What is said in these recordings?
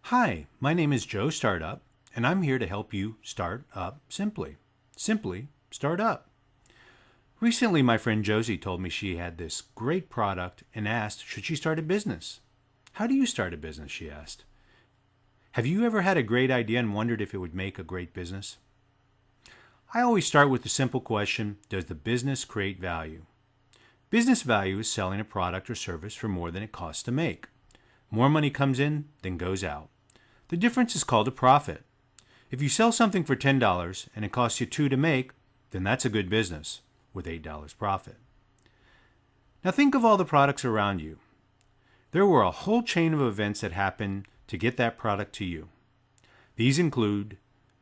Hi, my name is Joe Startup, and I'm here to help you start up simply. Simply start up. Recently, my friend Josie told me she had this great product and asked, should she start a business? How do you start a business? She asked. Have you ever had a great idea and wondered if it would make a great business? I always start with the simple question, does the business create value? Business value is selling a product or service for more than it costs to make. More money comes in than goes out. The difference is called a profit. If you sell something for $10 and it costs you $2 to make, then that's a good business with $8 profit. Now think of all the products around you. There were a whole chain of events that happened to get that product to you. These include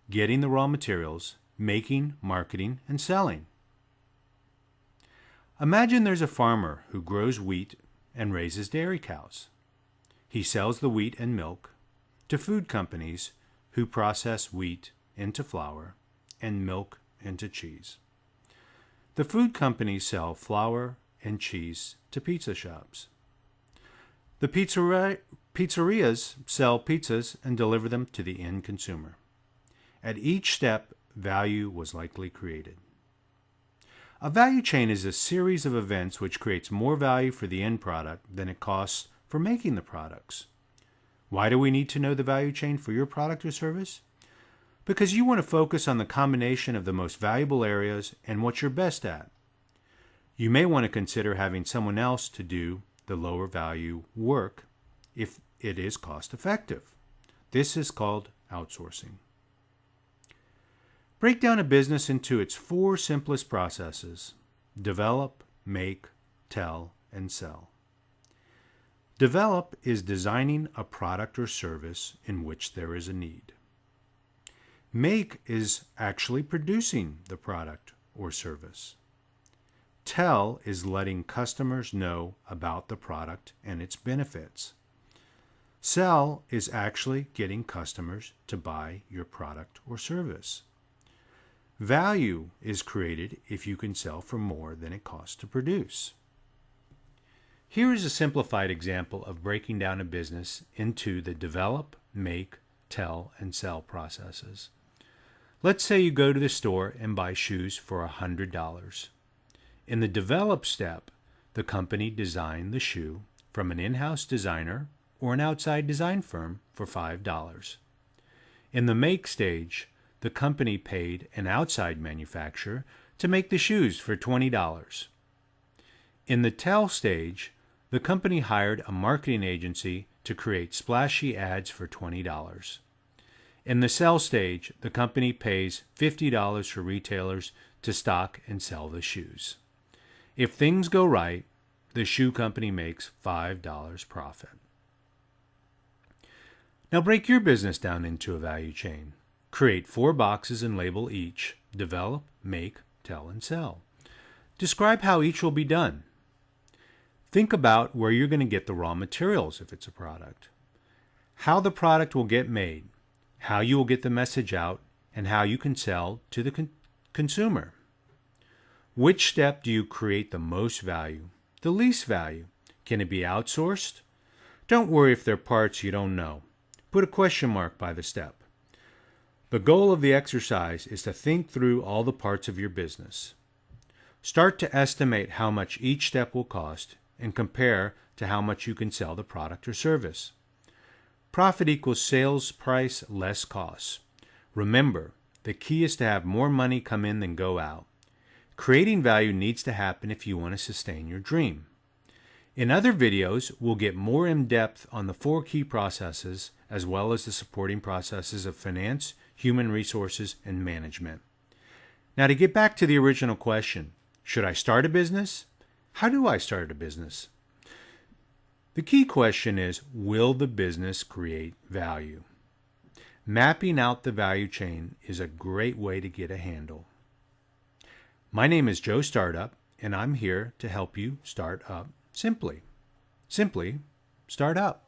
getting the raw materials, making, marketing, and selling. Imagine there's a farmer who grows wheat and raises dairy cows. He sells the wheat and milk to food companies who process wheat into flour and milk into cheese. The food companies sell flour and cheese to pizza shops. The pizzerias sell pizzas and deliver them to the end consumer. At each step, value was likely created. A value chain is a series of events which creates more value for the end product than it costs for making the products. Why do we need to know the value chain for your product or service? Because you want to focus on the combination of the most valuable areas and what you're best at. You may want to consider having someone else to do the lower value work if it is cost effective. This is called outsourcing. Break down a business into its 4 simplest processes: develop, make, tell, and sell. Develop is designing a product or service in which there is a need. Make is actually producing the product or service. Tell is letting customers know about the product and its benefits. Sell is actually getting customers to buy your product or service. Value is created if you can sell for more than it costs to produce. Here is a simplified example of breaking down a business into the develop, make, tell, and sell processes. Let's say you go to the store and buy shoes for $100. In the develop step, the company designed the shoe from an in-house designer or an outside design firm for $5. In the make stage, the company paid an outside manufacturer to make the shoes for $20. In the tell stage, the company hired a marketing agency to create splashy ads for $20. In the sell stage, the company pays $50 for retailers to stock and sell the shoes. If things go right, the shoe company makes $5 profit. Now break your business down into a value chain. Create 4 boxes and label each: develop, make, tell, and sell. Describe how each will be done. Think about where you're going to get the raw materials if it's a product, how the product will get made, how you will get the message out, and how you can sell to the consumer. Which step do you create the most value, the least value? Can it be outsourced? Don't worry if there are parts you don't know. Put a question mark by the step. The goal of the exercise is to think through all the parts of your business. Start to estimate how much each step will cost and compare to how much you can sell the product or service. Profit equals sales price less costs. Remember, the key is to have more money come in than go out. Creating value needs to happen if you want to sustain your dream. In other videos, we'll get more in depth on the 4 key processes as well as the supporting processes of finance, human resources, and management. Now to get back to the original question, should I start a business? How do I start a business? The key question is, will the business create value? Mapping out the value chain is a great way to get a handle. My name is Joe Startup, and I'm here to help you start up simply. Simply start up.